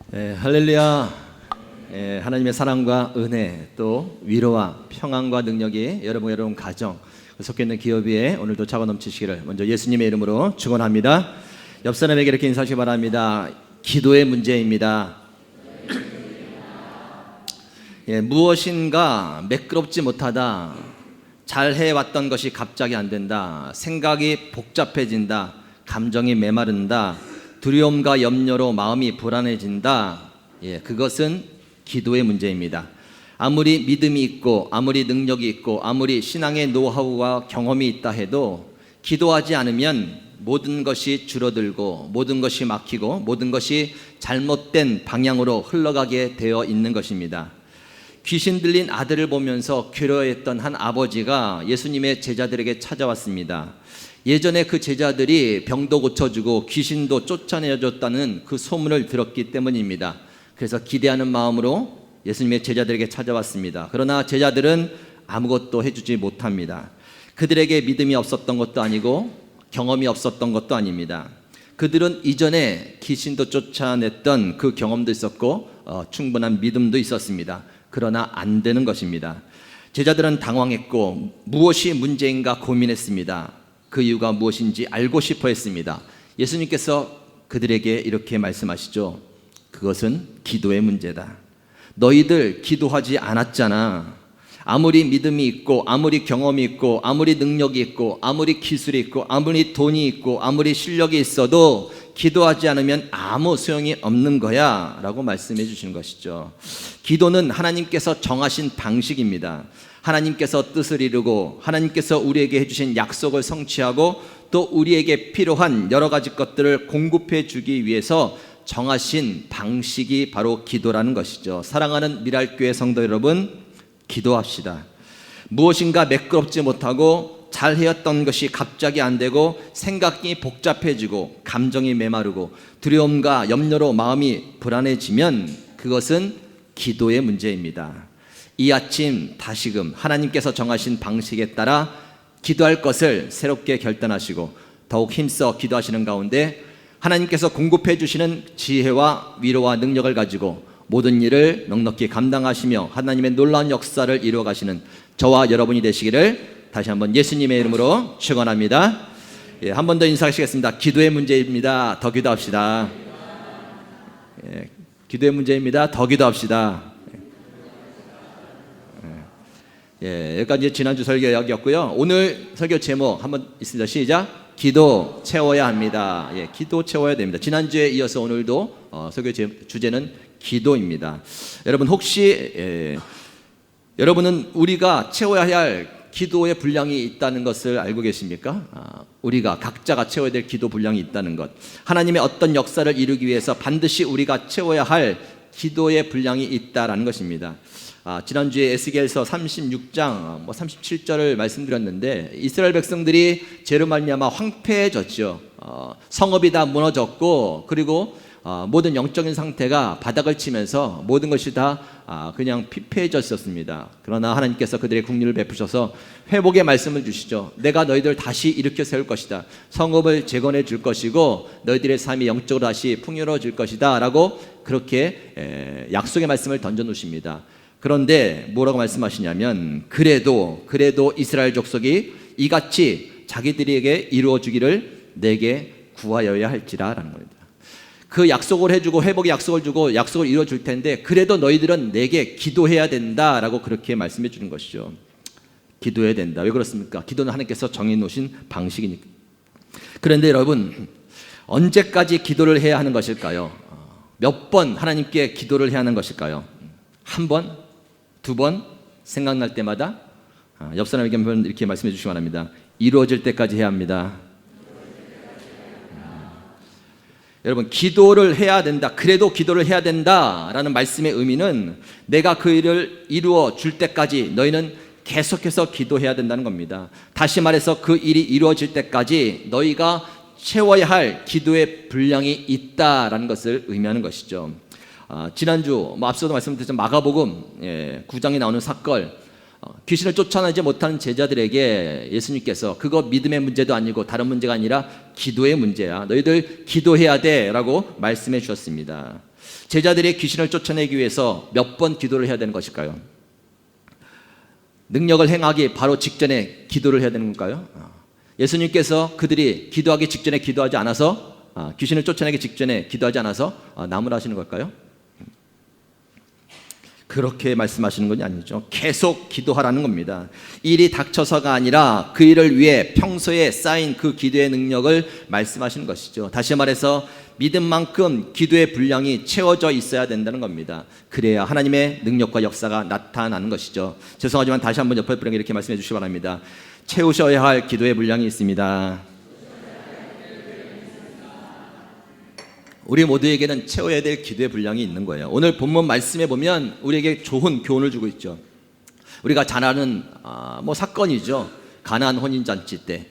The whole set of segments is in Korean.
할렐루야. 하나님의 사랑과 은혜 또 위로와 평안과 능력이 여러분 가정 속해 있는 기업 위에 오늘도 차고 넘치시기를 먼저 예수님의 이름으로 축원합니다. 옆 사람에게 이렇게 인사하시기 바랍니다. 기도의 문제입니다. 무엇인가 매끄럽지 못하다, 잘 해왔던 것이 갑자기 안 된다, 생각이 복잡해진다, 감정이 메마른다, 두려움과 염려로 마음이 불안해진다. 그것은 기도의 문제입니다. 아무리 믿음이 있고 아무리 능력이 있고 아무리 신앙의 노하우와 경험이 있다 해도 기도하지 않으면 모든 것이 줄어들고 모든 것이 막히고 모든 것이 잘못된 방향으로 흘러가게 되어 있는 것입니다. 귀신 들린 아들을 보면서 괴로워했던 한 아버지가 예수님의 제자들에게 찾아왔습니다. 예전에 그 제자들이 병도 고쳐주고 귀신도 쫓아내줬다는 그 소문을 들었기 때문입니다. 그래서 기대하는 마음으로 예수님의 제자들에게 찾아왔습니다. 그러나 제자들은 아무것도 해주지 못합니다. 그들에게 믿음이 없었던 것도 아니고 경험이 없었던 것도 아닙니다. 그들은 이전에 귀신도 쫓아냈던 그 경험도 있었고 충분한 믿음도 있었습니다. 그러나 안 되는 것입니다. 제자들은 당황했고 무엇이 문제인가 고민했습니다. 그 이유가 무엇인지 알고 싶어 했습니다. 예수님께서 그들에게 이렇게 말씀하시죠. 그것은 기도의 문제다. 너희들 기도하지 않았잖아. 아무리 믿음이 있고 아무리 경험이 있고 아무리 능력이 있고 아무리 기술이 있고 아무리 돈이 있고 아무리 실력이 있어도 기도하지 않으면 아무 소용이 없는 거야 라고 말씀해 주시는 것이죠. 기도는 하나님께서 정하신 방식입니다. 하나님께서 뜻을 이루고 하나님께서 우리에게 해주신 약속을 성취하고 또 우리에게 필요한 여러 가지 것들을 공급해 주기 위해서 정하신 방식이 바로 기도라는 것이죠. 사랑하는 미랄교회 성도 여러분, 기도합시다. 무엇인가 매끄럽지 못하고 잘 해왔던 것이 갑자기 안 되고 생각이 복잡해지고 감정이 메마르고 두려움과 염려로 마음이 불안해지면 그것은 기도의 문제입니다. 이 아침 다시금 하나님께서 정하신 방식에 따라 기도할 것을 새롭게 결단하시고 더욱 힘써 기도하시는 가운데 하나님께서 공급해 주시는 지혜와 위로와 능력을 가지고 모든 일을 넉넉히 감당하시며 하나님의 놀라운 역사를 이루어 가시는 저와 여러분이 되시기를 다시 한번 예수님의 이름으로 축원합니다. 한 번 더 인사하시겠습니다. 기도의 문제입니다. 더 기도합시다. 기도의 문제입니다. 더 기도합시다. 여기까지 지난주 설교 이야기였고요. 오늘 설교 제목 한번 있습니다. 시작. 기도 채워야 합니다. 기도 채워야 됩니다. 지난주에 이어서 오늘도 설교 주제는 기도입니다. 여러분 혹시 여러분은 우리가 채워야 할 기도의 분량이 있다는 것을 알고 계십니까? 우리가 각자가 채워야 될 기도 분량이 있다는 것, 하나님의 어떤 역사를 이루기 위해서 반드시 우리가 채워야 할 기도의 분량이 있다라는 것입니다. 지난주에 에스겔서 36장 37절을 말씀드렸는데 이스라엘 백성들이 죄로 말미암아 황폐해졌죠. 성읍이 다 무너졌고 그리고 모든 영적인 상태가 바닥을 치면서 모든 것이 다 그냥 피폐해졌었습니다. 그러나 하나님께서 그들의 긍휼을 베푸셔서 회복의 말씀을 주시죠. 내가 너희들 다시 일으켜 세울 것이다. 성읍을 재건해 줄 것이고 너희들의 삶이 영적으로 다시 풍요로워질 것이다 라고 그렇게 약속의 말씀을 던져놓으십니다. 그런데 뭐라고 말씀하시냐면 그래도 이스라엘 족속이 이같이 자기들에게 이루어주기를 내게 구하여야 할지라 라는 겁니다. 그 약속을 해주고 회복의 약속을 주고 약속을 이루어줄 텐데 그래도 너희들은 내게 기도해야 된다라고 그렇게 말씀해 주는 것이죠. 기도해야 된다. 왜 그렇습니까? 기도는 하나님께서 정해놓으신 방식이니까. 그런데 여러분 언제까지 기도를 해야 하는 것일까요? 몇 번 하나님께 기도를 해야 하는 것일까요? 한 번? 두 번? 생각날 때마다? 옆 사람에게 한번 이렇게 말씀해 주시기 바랍니다. 이루어질 때까지 해야 합니다. 여러분 기도를 해야 된다. 그래도 기도를 해야 된다라는 말씀의 의미는 내가 그 일을 이루어 줄 때까지 너희는 계속해서 기도해야 된다는 겁니다. 다시 말해서 그 일이 이루어질 때까지 너희가 채워야 할 기도의 분량이 있다라는 것을 의미하는 것이죠. 지난주 앞서도 말씀드렸던 마가복음 9장에 나오는 사건, 귀신을 쫓아내지 못하는 제자들에게 예수님께서 그거 믿음의 문제도 아니고 다른 문제가 아니라 기도의 문제야. 너희들 기도해야 돼 라고 말씀해 주셨습니다. 제자들이 귀신을 쫓아내기 위해서 몇 번 기도를 해야 되는 것일까요? 능력을 행하기 바로 직전에 기도를 해야 되는 걸까요? 예수님께서 그들이 기도하기 직전에 기도하지 않아서 귀신을 쫓아내기 직전에 기도하지 않아서 나무라시는 걸까요? 그렇게 말씀하시는 건 아니죠. 계속 기도하라는 겁니다. 일이 닥쳐서가 아니라 그 일을 위해 평소에 쌓인 그 기도의 능력을 말씀하시는 것이죠. 다시 말해서 믿음만큼 기도의 분량이 채워져 있어야 된다는 겁니다. 그래야 하나님의 능력과 역사가 나타나는 것이죠. 죄송하지만 다시 한번 옆에 분에게 이렇게 말씀해 주시기 바랍니다. 채우셔야 할 기도의 분량이 있습니다. 우리 모두에게는 채워야 될 기도의 분량이 있는 거예요. 오늘 본문 말씀에 보면 우리에게 좋은 교훈을 주고 있죠. 우리가 잘 아는 사건이죠. 가나안 혼인잔치 때.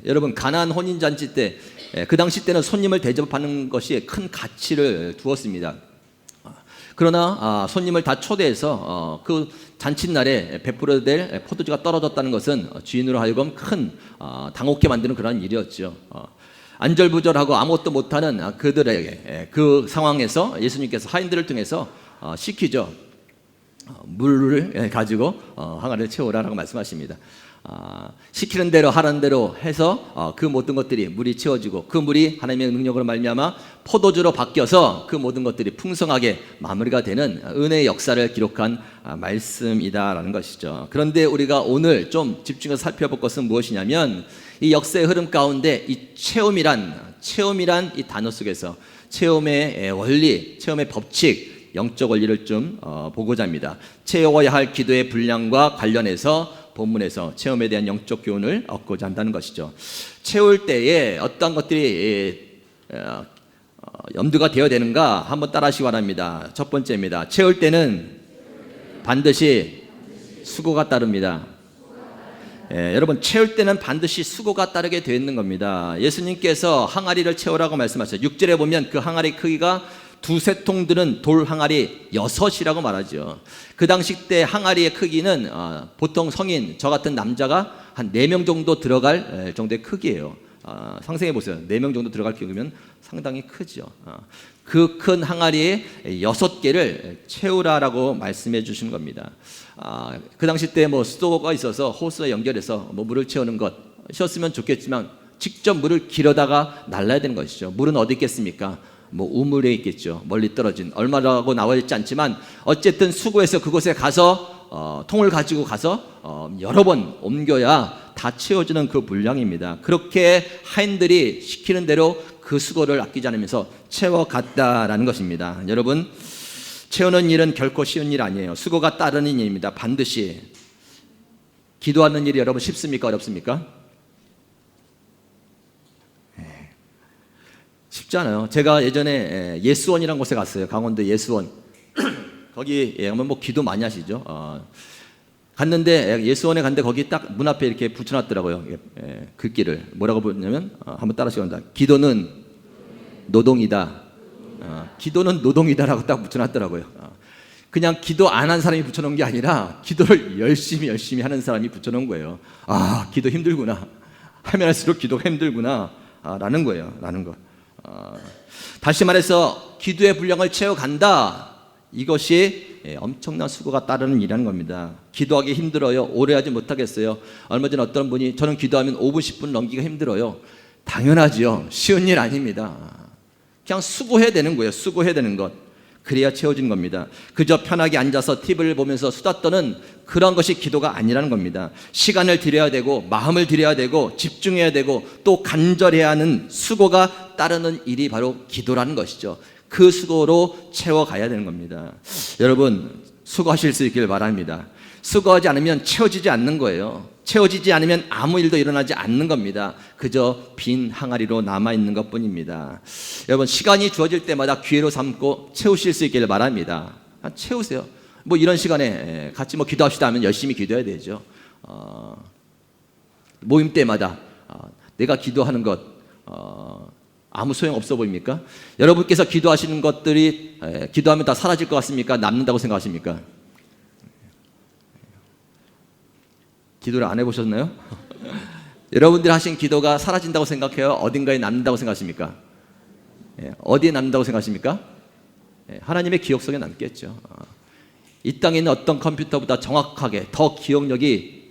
여러분, 가나안 혼인잔치 때 그 당시 때는 손님을 대접하는 것이 큰 가치를 두었습니다. 그러나 손님을 다 초대해서 그 잔칫날에 베풀어야 될 포도주가 떨어졌다는 것은 주인으로 하여금 큰 당혹게 만드는 그런 일이었죠. 안절부절하고 아무것도 못하는 그들에게 그 상황에서 예수님께서 하인들을 통해서 시키죠. 물을 가지고 항아리를 채우라라고 말씀하십니다. 시키는 대로 하라는 대로 해서 그 모든 것들이 물이 채워지고 그 물이 하나님의 능력으로 말미암아 포도주로 바뀌어서 그 모든 것들이 풍성하게 마무리가 되는 은혜의 역사를 기록한 말씀이다라는 것이죠. 그런데 우리가 오늘 좀 집중해서 살펴볼 것은 무엇이냐면 이 역사의 흐름 가운데 이 체험이란 이 단어 속에서 체험의 원리, 체험의 법칙, 영적 원리를 좀 보고자 합니다. 채워야 할 기도의 분량과 관련해서 본문에서 체험에 대한 영적 교훈을 얻고자 한다는 것이죠. 채울 때에 어떤 것들이 염두가 되어야 되는가 한번 따라하시기 바랍니다. 첫 번째입니다. 채울 때는 반드시 수고가 따릅니다. 여러분, 채울 때는 반드시 수고가 따르게 되어 있는 겁니다. 예수님께서 항아리를 채우라고 말씀하셨어요. 6절에 보면 그 항아리 크기가 두세 통 드는 돌 항아리 6이라고 말하죠. 그 당시 때 항아리의 크기는 보통 성인, 저 같은 남자가 한 4명 정도 들어갈 정도의 크기예요. 상상해 보세요. 4명 정도 들어갈 기회면 상당히 크죠. 그 큰 항아리에 6개를 채우라라고 말씀해 주신 겁니다. 그 당시 때 수도가 있어서 호수에 연결해서 물을 채우는 것이었으면 좋겠지만 직접 물을 길어다가 날라야 되는 것이죠. 물은 어디 있겠습니까? 우물에 있겠죠. 멀리 떨어진, 얼마라고 나와 있지 않지만 어쨌든 수고해서 그곳에 가서 통을 가지고 가서 여러 번 옮겨야 다 채워지는 그 분량입니다. 그렇게 하인들이 시키는 대로 그 수고를 아끼지 않으면서 채워갔다라는 것입니다. 여러분, 채우는 일은 결코 쉬운 일 아니에요. 수고가 따르는 일입니다. 반드시. 기도하는 일이 여러분 쉽습니까? 어렵습니까? 쉽지 않아요. 제가 예전에 예수원이라는 곳에 갔어요. 강원도 예수원. 거기 기도 많이 하시죠. 갔는데 예수원에 갔는데 거기 딱 문 앞에 이렇게 붙여놨더라고요. 글귀를 뭐라고 보냐면 한번 따라하시기 바랍니다. 기도는 노동이다. 기도는 노동이다라고 딱 붙여놨더라고요. 그냥 기도 안 한 사람이 붙여놓은 게 아니라 기도를 열심히 하는 사람이 붙여놓은 거예요. 기도 힘들구나. 하면 할수록 기도가 힘들구나. 라는 거예요. 라는 거. 다시 말해서 기도의 분량을 채워간다. 이것이 엄청난 수고가 따르는 일이라는 겁니다. 기도하기 힘들어요. 오래 하지 못하겠어요. 얼마 전에 어떤 분이 저는 기도하면 5분 10분 넘기가 힘들어요. 당연하지요. 쉬운 일 아닙니다. 그냥 수고해야 되는 거예요. 수고해야 되는 것. 그래야 채워진 겁니다. 그저 편하게 앉아서 TV를 보면서 수다 떠는 그런 것이 기도가 아니라는 겁니다. 시간을 들여야 되고 마음을 들여야 되고 집중해야 되고 또 간절해야 하는 수고가 따르는 일이 바로 기도라는 것이죠. 그 수고로 채워가야 되는 겁니다. 여러분, 수고하실 수 있기를 바랍니다. 수고하지 않으면 채워지지 않는 거예요. 채워지지 않으면 아무 일도 일어나지 않는 겁니다. 그저 빈 항아리로 남아있는 것뿐입니다. 여러분, 시간이 주어질 때마다 기회로 삼고 채우실 수 있기를 바랍니다. 채우세요. 이런 시간에 같이 기도합시다 하면 열심히 기도해야 되죠. 모임 때마다 내가 기도하는 것 아무 소용 없어 보입니까? 여러분께서 기도하시는 것들이 기도하면 다 사라질 것 같습니까? 남는다고 생각하십니까? 기도를 안 해보셨나요? 여러분들이 하신 기도가 사라진다고 생각해요? 어딘가에 남는다고 생각하십니까? 어디에 남는다고 생각하십니까? 하나님의 기억 속에 남겠죠. 이 땅에 있는 어떤 컴퓨터보다 정확하게 더 기억력이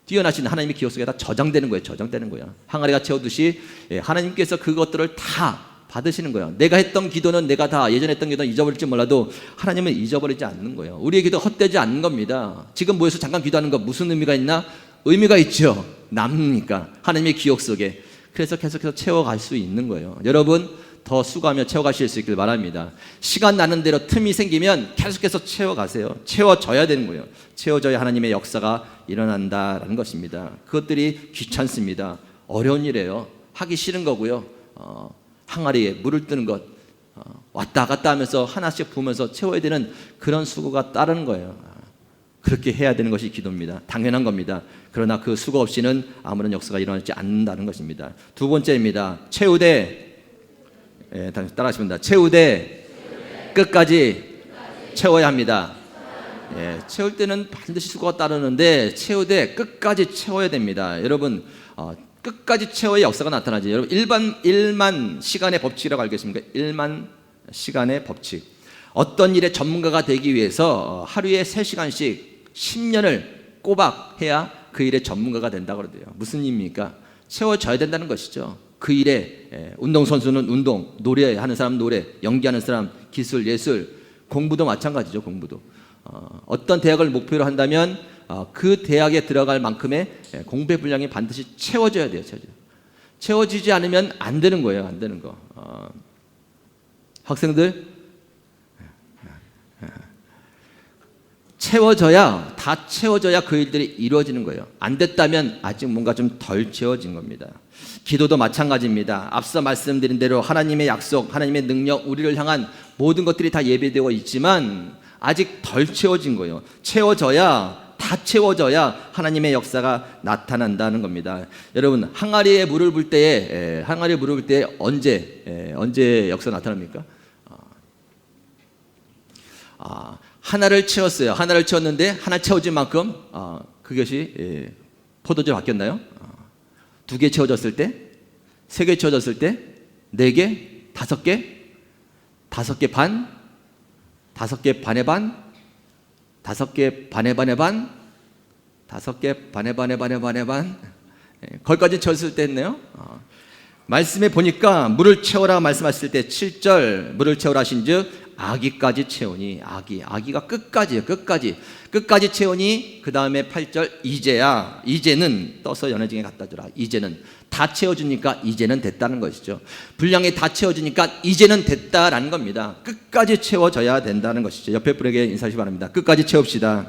뛰어나신 하나님의 기억 속에 다 저장되는 거예요. 저장되는 거예요. 항아리가 채우듯이 하나님께서 그것들을 다 받으시는 거예요. 내가 했던 기도는 내가 다 예전에 했던 기도는 잊어버릴지 몰라도 하나님은 잊어버리지 않는 거예요. 우리의 기도 헛되지 않는 겁니다. 지금 모여서 잠깐 기도하는 거 무슨 의미가 있나? 의미가 있죠. 남으니까 하나님의 기억 속에. 그래서 계속해서 채워갈 수 있는 거예요. 여러분 더 수고하며 채워가실 수 있길 바랍니다. 시간 나는 대로 틈이 생기면 계속해서 채워가세요. 채워져야 되는 거예요. 채워져야 하나님의 역사가 일어난다라는 것입니다. 그것들이 귀찮습니다. 어려운 일이에요. 하기 싫은 거고요. 항아리에 물을 뜨는 것, 왔다 갔다 하면서 하나씩 부으면서 채워야 되는 그런 수고가 따르는 거예요. 그렇게 해야 되는 것이 기도입니다. 당연한 겁니다. 그러나 그 수고 없이는 아무런 역사가 일어나지 않는다는 것입니다. 두 번째입니다. 채우되, 따라하십니다. 채우되 끝까지 채워야 합니다. 채울 때는 반드시 수고가 따르는데 채우되 끝까지 채워야 됩니다. 여러분 끝까지 채워야 역사가 나타나죠. 여러분 일만 시간의 법칙이라고 알겠습니까? 일만 시간의 법칙. 어떤 일의 전문가가 되기 위해서 하루에 3시간씩 10년을 꼬박 해야 그 일의 전문가가 된다고 그러대요. 무슨 의미입니까? 채워져야 된다는 것이죠. 그 일에 운동선수는 운동, 노래하는 사람 노래, 연기하는 사람 기술, 예술, 공부도 마찬가지죠. 공부도 어떤 대학을 목표로 한다면 그 대학에 들어갈 만큼의 공부의 분량이 반드시 채워져야 돼요. 채워지지 않으면 안 되는 거예요. 안 되는 거. 학생들 채워져야, 다 채워져야 그 일들이 이루어지는 거예요. 안 됐다면 아직 뭔가 좀 덜 채워진 겁니다. 기도도 마찬가지입니다. 앞서 말씀드린 대로 하나님의 약속, 하나님의 능력, 우리를 향한 모든 것들이 다 예배되어 있지만 아직 덜 채워진 거예요. 채워져야, 다 채워져야 하나님의 역사가 나타난다는 겁니다. 여러분 항아리에 물을 붓을 때에 언제 역사 나타납니까? 하나를 채웠어요. 하나를 채웠는데 하나 채워진 만큼 그것이 포도주로 바뀌었나요? 2개 채워졌을 때, 3개 채워졌을 때, 4개, 5개, 5개 반, 5개 반의 반, 5개 반의 반의 반, 5개 반의 반의 반의 반의 반, 거기까지 채웠을 때 했네요. 말씀에 보니까 물을 채워라 말씀하실 때 7절 물을 채우라 하신즉 아기까지 채우니, 아기가 끝까지예요. 끝까지 채우니 그 다음에 8절 이제는 떠서 연회중에 갖다 주라. 이제는 다 채워주니까 이제는 됐다는 것이죠. 분량이 다 채워주니까 이제는 됐다라는 겁니다. 끝까지 채워져야 된다는 것이죠. 옆에 분에게 인사하시기 바랍니다. 끝까지 채웁시다.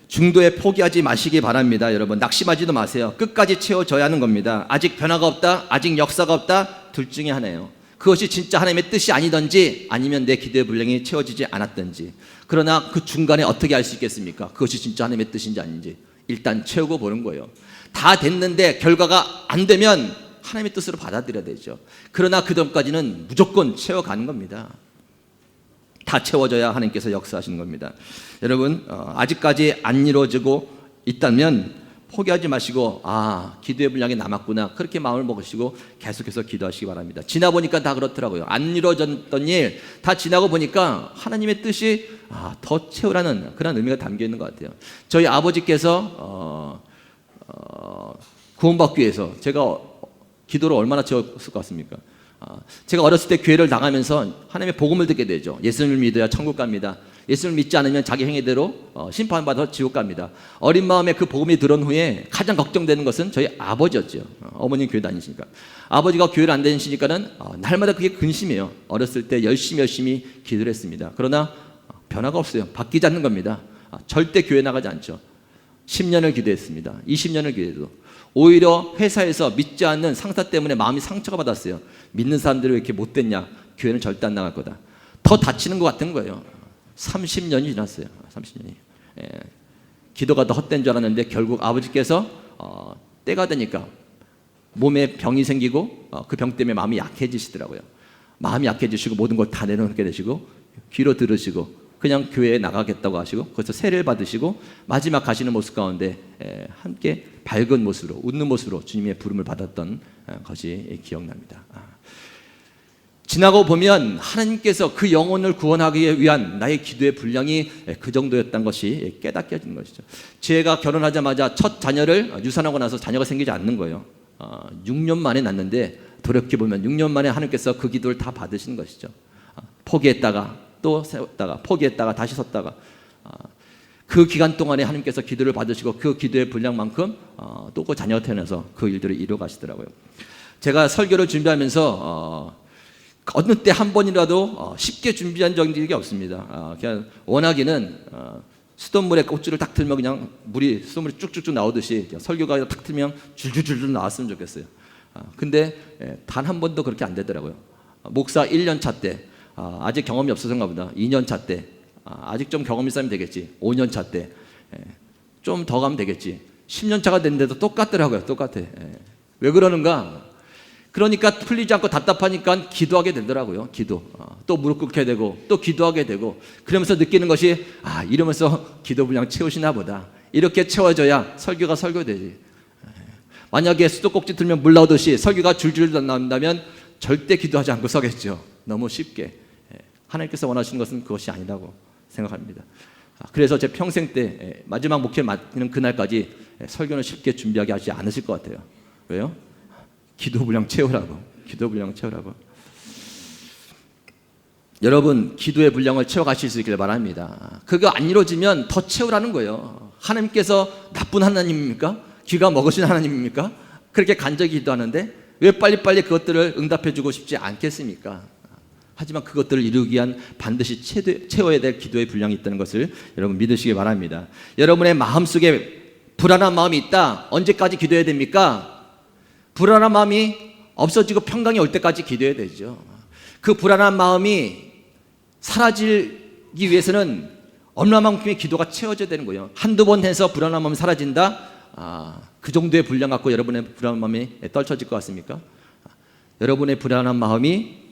중도에 포기하지 마시기 바랍니다. 여러분 낙심하지도 마세요. 끝까지 채워져야 하는 겁니다. 아직 변화가 없다, 아직 역사가 없다, 둘 중에 하나예요. 그것이 진짜 하나님의 뜻이 아니든지 아니면 내 기도의 분량이 채워지지 않았든지. 그러나 그 중간에 어떻게 알 수 있겠습니까? 그것이 진짜 하나님의 뜻인지 아닌지 일단 채우고 보는 거예요. 다 됐는데 결과가 안 되면 하나님의 뜻으로 받아들여야 되죠. 그러나 그 전까지는 무조건 채워가는 겁니다. 다 채워져야 하나님께서 역사하시는 겁니다. 여러분 아직까지 안 이루어지고 있다면 포기하지 마시고 기도의 분량이 남았구나 그렇게 마음을 먹으시고 계속해서 기도하시기 바랍니다. 지나보니까 다 그렇더라고요. 안 이루어졌던 일 다 지나고 보니까 하나님의 뜻이 더 채우라는 그런 의미가 담겨 있는 것 같아요. 저희 아버지께서 구원받기 위해서 제가 기도를 얼마나 채웠을 것 같습니까? 제가 어렸을 때 교회를 나가면서 하나님의 복음을 듣게 되죠. 예수님을 믿어야 천국 갑니다. 예수를 믿지 않으면 자기 행위대로 심판받아서 지옥 갑니다. 어린 마음에 그 복음이 들은 후에 가장 걱정되는 것은 저희 아버지였죠. 어머님 교회 다니시니까. 아버지가 교회를 안 다니시니까는 날마다 그게 근심이에요. 어렸을 때 열심히 기도를 했습니다. 그러나 변화가 없어요. 바뀌지 않는 겁니다. 절대 교회 나가지 않죠. 10년을 기도했습니다. 20년을 기도해도 오히려 회사에서 믿지 않는 상사 때문에 마음이 상처가 받았어요. 믿는 사람들이 왜 이렇게 못됐냐, 교회는 절대 안 나갈 거다. 더 다치는 것 같은 거예요. 30년이 지났어요. 30년이. 기도가 더 헛된 줄 알았는데 결국 아버지께서 때가 되니까 몸에 병이 생기고 그 병 때문에 마음이 약해지시더라고요. 마음이 약해지시고 모든 걸 다 내려놓게 되시고 귀로 들으시고 그냥 교회에 나가겠다고 하시고 거기서 세례를 받으시고 마지막 가시는 모습 가운데 함께 밝은 모습으로 웃는 모습으로 주님의 부름을 받았던 것이 기억납니다. 지나고 보면 하나님께서 그 영혼을 구원하기 위한 나의 기도의 분량이 그 정도였던 것이 깨닫게 되는 것이죠. 제가 결혼하자마자 첫 자녀를 유산하고 나서 자녀가 생기지 않는 거예요. 6년 만에 낳는데 돌이켜보면 6년 만에 하나님께서 그 기도를 다 받으시는 것이죠. 포기했다가 또 세웠다가 포기했다가 다시 섰다가 그 기간 동안에 하나님께서 기도를 받으시고 그 기도의 분량만큼 또 그 자녀가 태어나서 그 일들을 이루어 가시더라고요. 제가 설교를 준비하면서 어느 때 한 번이라도 쉽게 준비한 적이 없습니다. 그냥 원하기는 수돗물에 꽃줄을 딱 틀면 그냥 물이 수돗물이 쭉쭉쭉 나오듯이 설교가 딱 틀면 줄줄줄줄 나왔으면 좋겠어요. 근데 단 한 번도 그렇게 안 되더라고요. 목사 1년 차 때 아직 경험이 없어서인가 보다. 2년 차 때 아직 좀 경험 있으면 되겠지. 5년 차 때 좀 더 가면 되겠지. 10년 차가 됐는데도 똑같더라고요. 똑같아. 왜 그러는가? 그러니까 풀리지 않고 답답하니까 기도하게 되더라고요. 기도. 또 무릎 꿇게 되고 또 기도하게 되고 그러면서 느끼는 것이 이러면서 기도 분량 채우시나 보다. 이렇게 채워져야 설교가 설교되지. 만약에 수도꼭지 들면 물 나오듯이 설교가 줄줄 나온다면 절대 기도하지 않고 서겠죠. 너무 쉽게. 하나님께서 원하시는 것은 그것이 아니라고 생각합니다. 그래서 제 평생 때 마지막 목회 맡는 그날까지 설교는 쉽게 준비하게 하지 않으실 것 같아요. 왜요? 기도 분량 채우라고. 기도 분량 채우라고. 여러분 기도의 분량을 채워가실 수 있기를 바랍니다. 그거 안 이루어지면 더 채우라는 거예요. 하나님께서 나쁜 하나님입니까? 귀가 먹으신 하나님입니까? 그렇게 간절히 기도하는데 왜 빨리빨리 그것들을 응답해주고 싶지 않겠습니까? 하지만 그것들을 이루기 위한 반드시 채워야 될 기도의 분량이 있다는 것을 여러분 믿으시기 바랍니다. 여러분의 마음속에 불안한 마음이 있다. 언제까지 기도해야 됩니까? 불안한 마음이 없어지고 평강이 올 때까지 기도해야 되죠. 그 불안한 마음이 사라지기 위해서는 얼마만큼의 기도가 채워져야 되는 거예요. 한두 번 해서 불안한 마음이 사라진다? 그 정도의 분량 갖고 여러분의 불안한 마음이 떨쳐질 것 같습니까? 여러분의 불안한 마음이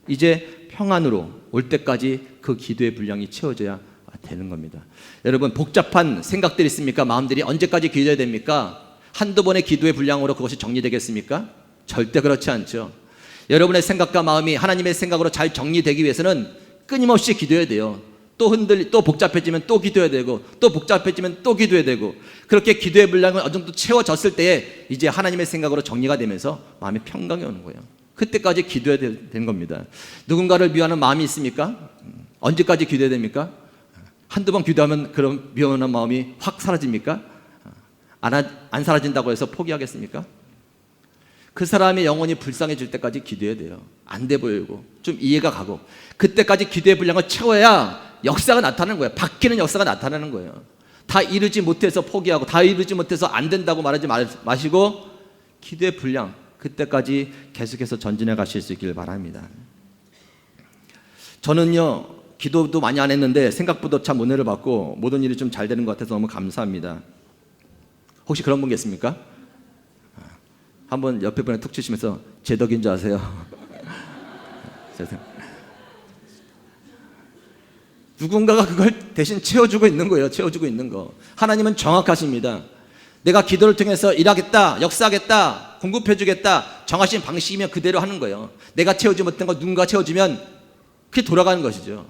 이제 평안으로 올 때까지 그 기도의 분량이 채워져야 되는 겁니다. 여러분 복잡한 생각들이 있습니까? 마음들이 언제까지 기도해야 됩니까? 한두 번의 기도의 분량으로 그것이 정리되겠습니까? 절대 그렇지 않죠. 여러분의 생각과 마음이 하나님의 생각으로 잘 정리되기 위해서는 끊임없이 기도해야 돼요. 또 복잡해지면 또 기도해야 되고 또 복잡해지면 또 기도해야 되고 그렇게 기도의 분량은 어느 정도 채워졌을 때에 이제 하나님의 생각으로 정리가 되면서 마음의 평강이 오는 거예요. 그때까지 기도해야 되는 겁니다. 누군가를 미워하는 마음이 있습니까? 언제까지 기도해야 됩니까? 한두 번 기도하면 그런 미워하는 마음이 확 사라집니까? 안 사라진다고 해서 포기하겠습니까? 그 사람의 영혼이 불쌍해질 때까지 기도해야 돼요. 안 돼 보이고 좀 이해가 가고 그때까지 기도의 분량을 채워야 역사가 나타나는 거예요. 바뀌는 역사가 나타나는 거예요. 다 이루지 못해서 포기하고 다 이루지 못해서 안 된다고 말하지 마시고 기도의 분량 그때까지 계속해서 전진해 가실 수 있길 바랍니다. 저는요 기도도 많이 안 했는데 생각보다 참 은혜를 받고 모든 일이 좀 잘 되는 것 같아서 너무 감사합니다. 혹시 그런 분 계십니까? 한번 옆에 분에 툭 치시면서 제 덕인 줄 아세요? 누군가가 그걸 대신 채워주고 있는 거예요. 채워주고 있는 거. 하나님은 정확하십니다. 내가 기도를 통해서 일하겠다, 역사하겠다, 공급해주겠다 정하신 방식이면 그대로 하는 거예요. 내가 채우지 못한 거 누군가 채워주면 그게 돌아가는 것이죠.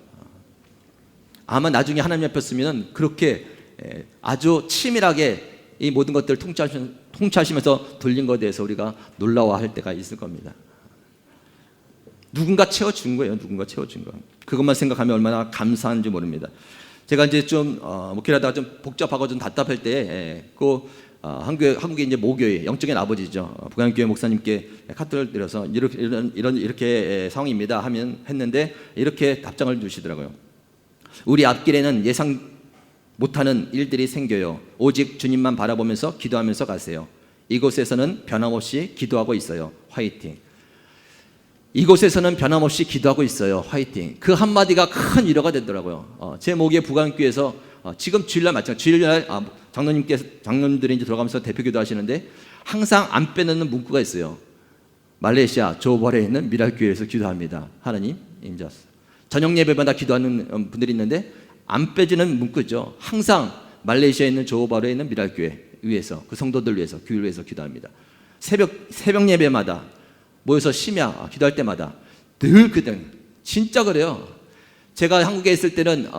아마 나중에 하나님 옆에 있으면 그렇게 아주 치밀하게 이 모든 것들을 통치하시면서 돌린 것에 대해서 우리가 놀라워할 때가 있을 겁니다. 누군가 채워준 거예요. 누군가 채워준 거. 그것만 생각하면 얼마나 감사한지 모릅니다. 제가 이제 좀 목회하다가 좀 복잡하고 좀 답답할 때 한국의 이제 모교회 영적인 아버지죠. 북한교회 목사님께 카톡을 드려서 이렇게 상황입니다 하면 했는데 이렇게 답장을 주시더라고요. 우리 앞길에는 예상 못하는 일들이 생겨요. 오직 주님만 바라보면서 기도하면서 가세요. 이곳에서는 변함없이 기도하고 있어요. 화이팅. 이곳에서는 변함없이 기도하고 있어요. 화이팅. 그 한마디가 큰 위로가 되더라고요. 제 모교회 북한교회에서 지금 주일날 맞죠? 주일날 장로님들이 이제 들어가면서 대표기도 하시는데 항상 안 빼놓는 문구가 있어요. 말레이시아 조벌에 있는 미랄교회에서 기도합니다. 하나님 인자스. 저녁 예배마다 기도하는 분들이 있는데 안 빼지는 문구죠. 항상 말레이시아에 있는 조호바루에 있는 미랄교회 위해서, 그 성도들 위해서, 교회를 위해서 기도합니다. 새벽 예배마다 모여서 심야 기도할 때마다 늘 그등 진짜 그래요. 제가 한국에 있을 때는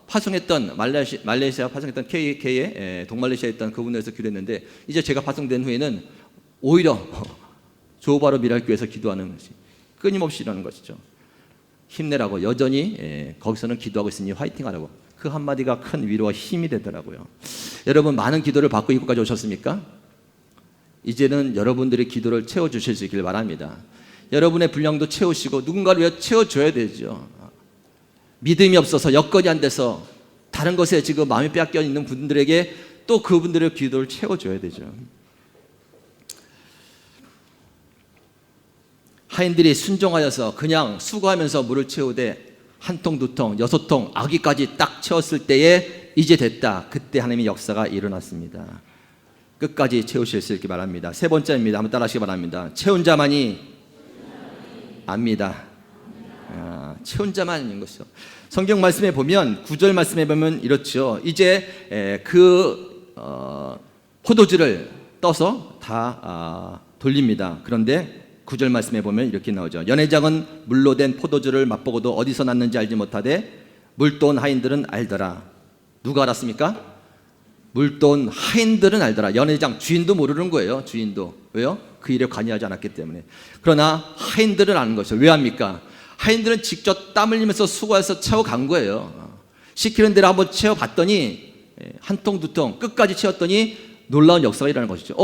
파송했던 말레이시아 파송했던 K의 동말레이시아에 있던 그분에서 기도했는데, 이제 제가 파송된 후에는 오히려 조호바루 미랄교회에서 기도하는 것이 끊임없이 일어나는 것이죠. 힘내라고, 여전히 거기서는 기도하고 있으니 화이팅하라고, 그 한마디가 큰 위로와 힘이 되더라고요. 여러분, 많은 기도를 받고 이곳까지 오셨습니까? 이제는 여러분들의 기도를 채워주실 수 있길 바랍니다. 여러분의 분량도 채우시고 누군가를 위해 채워줘야 되죠. 믿음이 없어서, 여건이 안 돼서 다른 것에 지금 마음이 빼앗겨 있는 분들에게 또 그분들의 기도를 채워줘야 되죠. 하인들이 순종하여서 그냥 수고하면서 물을 채우되 한 통, 두 통, 6통, 아기까지 딱 채웠을 때에 이제 됐다. 그때 하나님의 역사가 일어났습니다. 끝까지 채우실 수 있기 바랍니다. 세 번째입니다. 한번 따라하시기 바랍니다. 채운 자만이 압니다. 채운 자만 있는 것이죠. 성경 말씀에 보면, 9절 말씀에 보면 이렇죠. 이제 포도주를 떠서 다 돌립니다. 그런데 9절 말씀에 보면 이렇게 나오죠. 연회장은 물로 된 포도주를 맛보고도 어디서 났는지 알지 못하되 물돈 하인들은 알더라. 누가 알았습니까? 물돈 하인들은 알더라. 연회장 주인도 모르는 거예요. 주인도. 왜요? 그 일에 관여하지 않았기 때문에. 그러나 하인들은 아는 것이죠. 왜 합니까? 하인들은 직접 땀 흘리면서 수고해서 채워간 거예요. 시키는 대로 한번 채워봤더니 한 통, 두 통 끝까지 채웠더니 놀라운 역사가 일어나는 것이죠.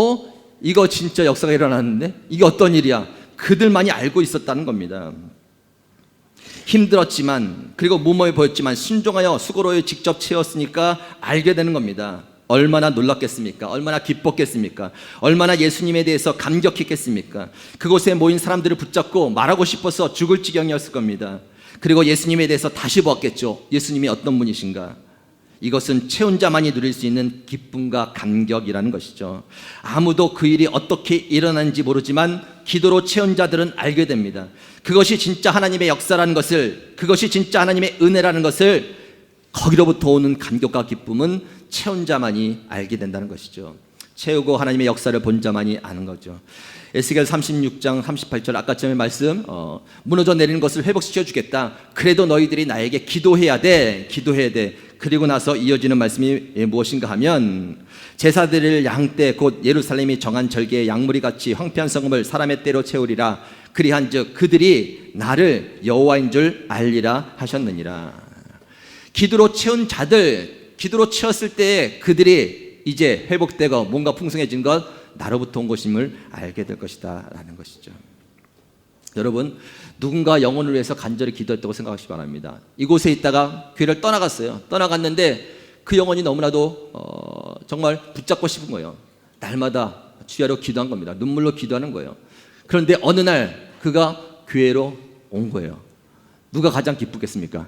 이거 진짜 역사가 일어났는데 이게 어떤 일이야? 그들만이 알고 있었다는 겁니다. 힘들었지만, 그리고 무모해 보였지만 순종하여 수고로에 직접 채웠으니까 알게 되는 겁니다. 얼마나 놀랐겠습니까? 얼마나 기뻤겠습니까? 얼마나 예수님에 대해서 감격했겠습니까? 그곳에 모인 사람들을 붙잡고 말하고 싶어서 죽을 지경이었을 겁니다. 그리고 예수님에 대해서 다시 보았겠죠. 예수님이 어떤 분이신가? 이것은 채운 자만이 누릴 수 있는 기쁨과 감격이라는 것이죠. 아무도 그 일이 어떻게 일어났는지 모르지만 기도로 채운 자들은 알게 됩니다. 그것이 진짜 하나님의 역사라는 것을, 그것이 진짜 하나님의 은혜라는 것을, 거기로부터 오는 감격과 기쁨은 채운 자만이 알게 된다는 것이죠. 채우고 하나님의 역사를 본 자만이 아는 거죠. 에스겔 36장 38절 아까 전에 말씀, 무너져 내리는 것을 회복시켜 주겠다. 그래도 너희들이 나에게 기도해야 돼. 그리고 나서 이어지는 말씀이 무엇인가 하면, 제사 드릴 양떼 곧 예루살렘이 정한 절개의 양무리 같이 황폐한 성읍을 사람의 때로 채우리라. 그리한즉 그들이 나를 여호와인 줄 알리라 하셨느니라. 기도로 채운 자들, 기도로 채웠을 때 그들이 이제 회복되고 뭔가 풍성해진 것, 나로부터 온 것임을 알게 될 것이다 라는 것이죠. 여러분, 누군가 영혼을 위해서 간절히 기도했다고 생각하시기 바랍니다. 이곳에 있다가 교회를 떠나갔는데 그 영혼이 너무나도 정말 붙잡고 싶은 거예요. 날마다 주야로 기도한 겁니다. 눈물로 기도하는 거예요. 그런데 어느 날 그가 교회로 온 거예요. 누가 가장 기쁘겠습니까?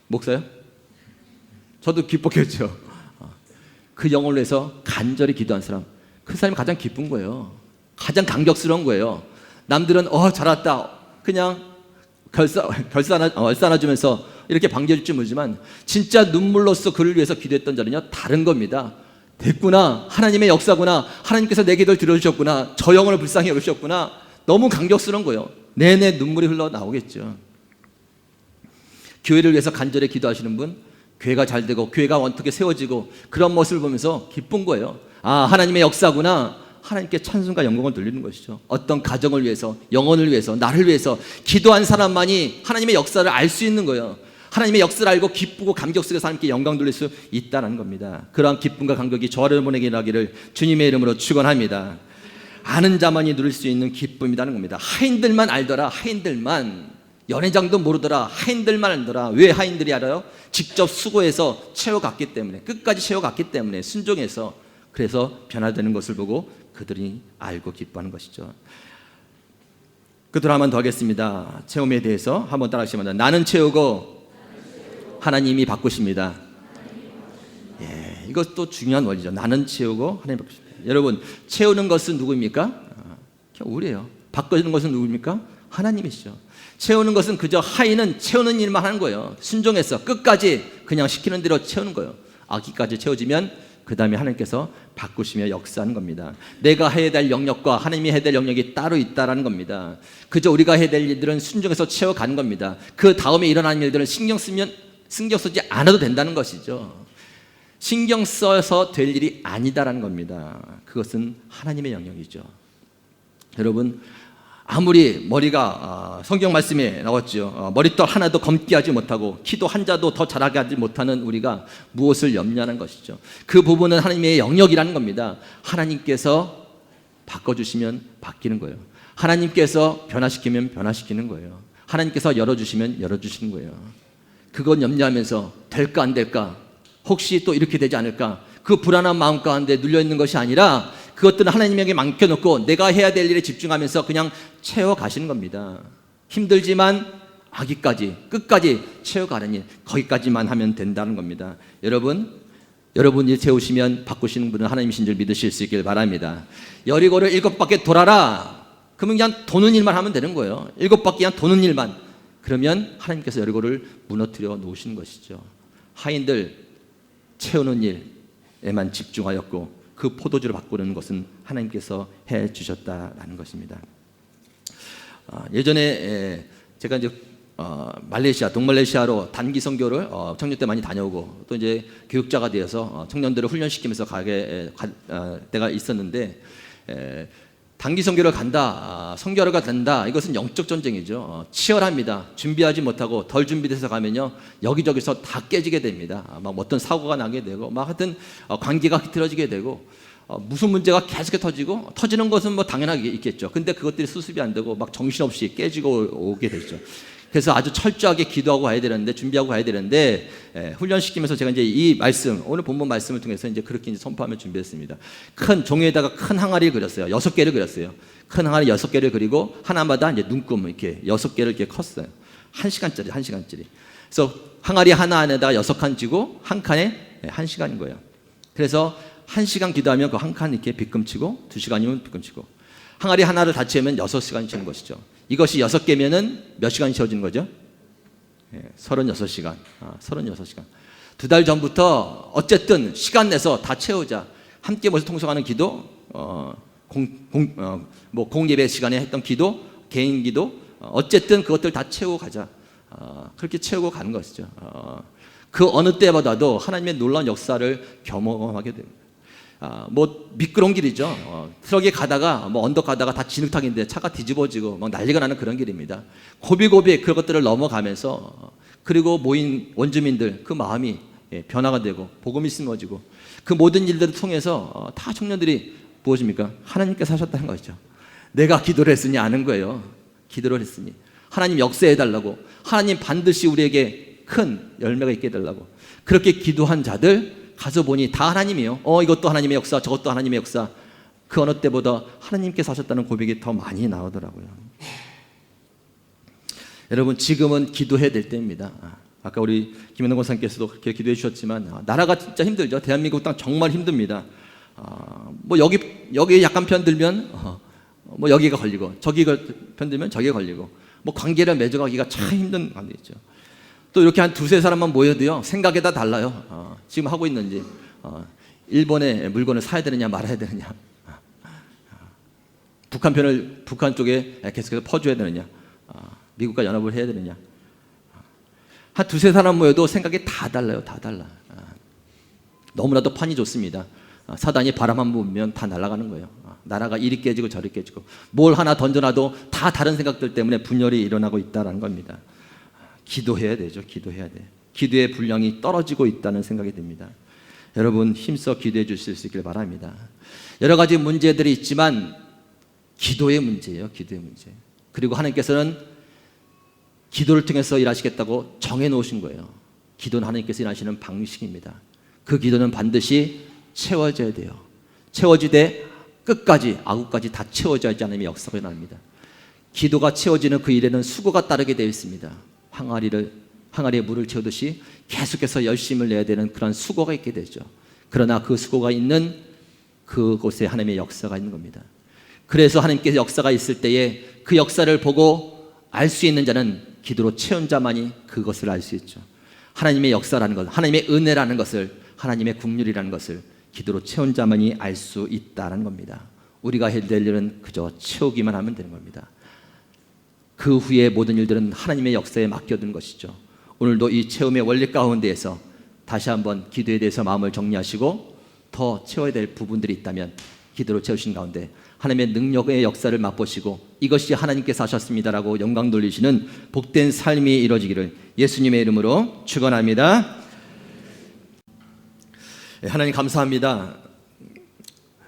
목사요? 저도 기뻤겠죠. 그 영혼을 위해서 간절히 기도한 사람, 그 사람이 가장 기쁜 거예요. 가장 감격스러운 거예요. 남들은 잘 왔다 그냥 얼싸안아주면서 이렇게 반겨줄 줄 모르지만, 진짜 눈물로써 그를 위해서 기도했던 자는요 다른 겁니다. 됐구나, 하나님의 역사구나, 하나님께서 내 기도를 들어주셨구나, 저 영혼을 불쌍히 여기셨구나, 너무 감격스러운 거예요. 내내 눈물이 흘러나오겠죠. 교회를 위해서 간절히 기도하시는 분, 교회가 잘 되고 교회가 어떻게 세워지고 그런 모습을 보면서 기쁜 거예요. 하나님의 역사구나, 하나님께 찬송과 영광을 돌리는 것이죠. 어떤 가정을 위해서, 영혼을 위해서, 나를 위해서 기도한 사람만이 하나님의 역사를 알 수 있는 거예요. 하나님의 역사를 알고 기쁘고 감격스러워서 하나님께 영광 돌릴 수 있다는 겁니다. 그러한 기쁨과 감격이 저를 보내게 하기를 주님의 이름으로 축원합니다. 아는 자만이 누릴 수 있는 기쁨이라는 겁니다. 하인들만 알더라. 하인들만. 연회장도 모르더라. 하인들만 알더라. 왜 하인들이 알아요? 직접 수고해서 채워갔기 때문에, 끝까지 채워갔기 때문에, 순종해서. 그래서 변화되는 것을 보고 그들이 알고 기뻐하는 것이죠. 그들 한 번 더 하겠습니다. 체험에 대해서 한번 따라하시면, 나는 채우고 하나님이 바꾸십니다. 이것도 중요한 원리죠. 나는 채우고 하나님이 바꾸십니다. 여러분, 채우는 것은 누구입니까? 우리예요. 바꾸는 것은 누구입니까? 하나님이시죠. 채우는 것은 그저 하인은 채우는 일만 하는 거예요. 순종해서 끝까지 그냥 시키는 대로 채우는 거예요. 아기까지 채워지면 그 다음에 하나님께서 바꾸시며 역사하는 겁니다. 내가 해야 될 영역과 하나님이 해야 될 영역이 따로 있다라는 겁니다. 그저 우리가 해야 될 일들은 순종해서 채워가는 겁니다. 그 다음에 일어나는 일들은 신경 쓰지 않아도 된다는 것이죠. 신경 써서 될 일이 아니다라는 겁니다. 그것은 하나님의 영역이죠. 여러분, 아무리 머리가 성경 말씀에 나왔죠. 머리털 하나도 검게 하지 못하고 키도 한 자도 더 자라게 하지 못하는 우리가 무엇을 염려하는 것이죠. 그 부분은 하나님의 영역이라는 겁니다. 하나님께서 바꿔주시면 바뀌는 거예요. 하나님께서 변화시키면 변화시키는 거예요. 하나님께서 열어주시면 열어주시는 거예요. 그건 염려하면서 될까 안 될까, 혹시 또 이렇게 되지 않을까, 그 불안한 마음 가운데 눌려있는 것이 아니라 그것들은 하나님에게 맡겨놓고 내가 해야 될 일에 집중하면서 그냥 채워가시는 겁니다. 힘들지만 아기까지 끝까지 채워가는 일, 거기까지만 하면 된다는 겁니다. 여러분이 채우시면 바꾸시는 분은 하나님이신 줄 믿으실 수 있길 바랍니다. 여리고를 7바퀴 돌아라, 그러면 그냥 도는 일만 하면 되는 거예요. 7바퀴 그냥 도는 일만. 그러면 하나님께서 여리고를 무너뜨려 놓으시는 것이죠. 하인들 채우는 일에만 집중하였고 그 포도주를 바꾸는 것은 하나님께서 해 주셨다라는 것입니다. 예전에 제가 이제 말레이시아, 동말레이시아로 단기 선교를 청년 때 많이 다녀오고 또 이제 교육자가 되어서 청년들을 훈련시키면서 가게 때가 있었는데, 단기 선교를 간다, 선교하러가 된다, 이것은 영적 전쟁이죠. 치열합니다. 준비하지 못하고 덜 준비돼서 가면요 여기저기서 다 깨지게 됩니다. 막 어떤 사고가 나게 되고 막 하여튼 관계가 흐트러지게 되고 무슨 문제가 계속 터지고, 터지는 것은 뭐 당연하게 있겠죠. 근데 그것들이 수습이 안 되고 막 정신없이 깨지고 오게 되죠. 그래서 아주 철저하게 기도하고 가야 되는데, 준비하고 가야 되는데, 훈련시키면서 제가 이제 이 말씀, 오늘 본문 말씀을 통해서 이제 그렇게 이제 선포하며 준비했습니다. 큰 종이에다가 큰 항아리를 그렸어요. 6개를 그렸어요. 큰 항아리 6개를 그리고 하나마다 이제 눈금 이렇게 6개를 이렇게 컸어요. 1시간짜리. 그래서 항아리 하나 안에다가 6칸 쥐고 한 칸에 1시간인 거예요. 그래서 1시간 기도하면 그 한 칸 이렇게 빗금치고 2시간이면 빗금치고, 항아리 하나를 다 채우면 6시간이 채는 것이죠. 이것이 6개면은 몇 시간이 채워지는 거죠? 36시간. 36시간. 2달 전부터 어쨌든 시간 내서 다 채우자. 함께 모여서 통성하는 기도, 공예배 시간에 했던 기도, 개인 기도, 어쨌든 그것들 다 채우고 가자. 그렇게 채우고 가는 것이죠. 그 어느 때보다도 하나님의 놀라운 역사를 경험하게 됩니다. 뭐 미끄러운 길이죠. 트럭에 가다가 뭐 언덕 가다가 다 진흙탕인데 차가 뒤집어지고 막 난리가 나는 그런 길입니다. 고비고비 그런 것들을 넘어가면서, 그리고 모인 원주민들 그 마음이 변화가 되고 복음이 심어지고, 그 모든 일들을 통해서 다 청년들이 무엇입니까? 하나님께서 하셨다는 것이죠. 내가 기도를 했으니 아는 거예요. 기도를 했으니 하나님 역사해달라고, 하나님 반드시 우리에게 큰 열매가 있게 해달라고. 그렇게 기도한 자들 가서 보니 다 하나님이에요. 이것도 하나님의 역사, 저것도 하나님의 역사. 그 어느 때보다 하나님께서 하셨다는 고백이 더 많이 나오더라고요. 여러분, 지금은 기도해야 될 때입니다. 아까 우리 김현동 권사님께서도 그렇게 기도해 주셨지만, 나라가 진짜 힘들죠. 대한민국 땅 정말 힘듭니다. 뭐 여기 약간 편들면 뭐 여기가 걸리고, 저기가 편들면 저기가 걸리고, 뭐 관계를 맺어가기가 참 힘든 관계죠. 또 이렇게 한 2-3사람만 모여도요 생각이 다 달라요. 지금 하고 있는지, 일본에 물건을 사야 되느냐 말아야 되느냐, 북한 쪽에 계속해서 퍼줘야 되느냐, 미국과 연합을 해야 되느냐. 한 2-3사람 모여도 생각이 다 달라요. 다 달라. 너무나도 판이 좋습니다. 사단이 바람 한 번 불면 다 날아가는 거예요. 나라가 이리 깨지고 저리 깨지고, 뭘 하나 던져놔도 다 다른 생각들 때문에 분열이 일어나고 있다는 겁니다. 기도해야 되죠. 기도해야 돼. 기도의 분량이 떨어지고 있다는 생각이 듭니다. 여러분, 힘써 기도해 주실 수 있길 바랍니다. 여러 가지 문제들이 있지만 기도의 문제예요. 기도의 문제. 그리고 하나님께서는 기도를 통해서 일하시겠다고 정해 놓으신 거예요. 기도는 하나님께서 일하시는 방식입니다. 그 기도는 반드시 채워져야 돼요. 채워지되 끝까지, 아구까지 다 채워져야지 않으면 역사가 일어납니다. 기도가 채워지는 그 일에는 수고가 따르게 되어 있습니다. 항아리에 물을 채우듯이 계속해서 열심을 내야 되는 그런 수고가 있게 되죠. 그러나 그 수고가 있는 그곳에 하나님의 역사가 있는 겁니다. 그래서 하나님께서 역사가 있을 때에 그 역사를 보고 알 수 있는 자는 기도로 채운 자만이 그것을 알 수 있죠. 하나님의 역사라는 것, 하나님의 은혜라는 것을, 하나님의 국률이라는 것을 기도로 채운 자만이 알 수 있다는 겁니다. 우리가 해야 될 일은 그저 채우기만 하면 되는 겁니다. 그 후에 모든 일들은 하나님의 역사에 맡겨둔 것이죠. 오늘도 이 채움의 원리 가운데에서 다시 한번 기도에 대해서 마음을 정리하시고 더 채워야 될 부분들이 있다면 기도로 채우신 가운데 하나님의 능력의 역사를 맛보시고 이것이 하나님께서 하셨습니다라고 영광 돌리시는 복된 삶이 이루어지기를 예수님의 이름으로 축원합니다. 하나님 감사합니다.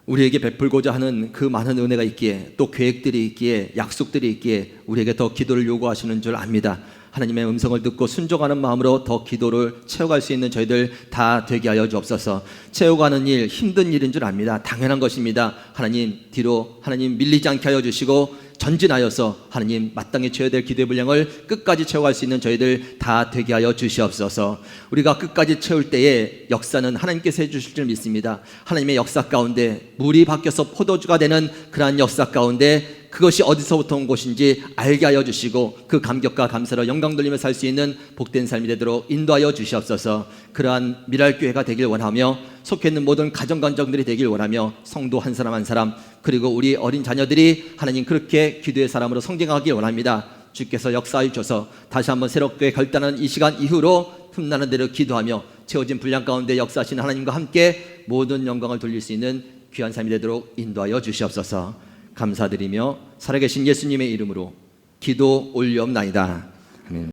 우리에게 베풀고자 하는 그 많은 은혜가 있기에, 또 계획들이 있기에, 약속들이 있기에 우리에게 더 기도를 요구하시는 줄 압니다. 하나님의 음성을 듣고 순종하는 마음으로 더 기도를 채워갈 수 있는 저희들 다 되게 하여 주옵소서. 채워가는 일, 힘든 일인 줄 압니다. 당연한 것입니다. 하나님 뒤로 하나님 밀리지 않게 하여 주시고 전진하여서 하나님 마땅히 채워야 될 기도의 분량을 끝까지 채워갈 수 있는 저희들 다 되게 하여 주시옵소서. 우리가 끝까지 채울 때에 역사는 하나님께서 해주실 줄 믿습니다. 하나님의 역사 가운데 물이 바뀌어서 포도주가 되는 그러한 역사 가운데 그것이 어디서부터 온 것인지 알게 하여 주시고 그 감격과 감사로 영광 돌리며 살 수 있는 복된 삶이 되도록 인도하여 주시옵소서. 그러한 미랄교회가 되길 원하며 속해 있는 모든 가정관정들이 되길 원하며 성도 한 사람 한 사람 그리고 우리 어린 자녀들이 하나님 그렇게 기도의 사람으로 성장하길 원합니다. 주께서 역사해 주셔서 다시 한번 새롭게 결단하는 이 시간 이후로 틈나는 대로 기도하며 채워진 분량 가운데 역사하시는 하나님과 함께 모든 영광을 돌릴 수 있는 귀한 삶이 되도록 인도하여 주시옵소서. 감사드리며 살아계신 예수님의 이름으로 기도 올리옵나이다.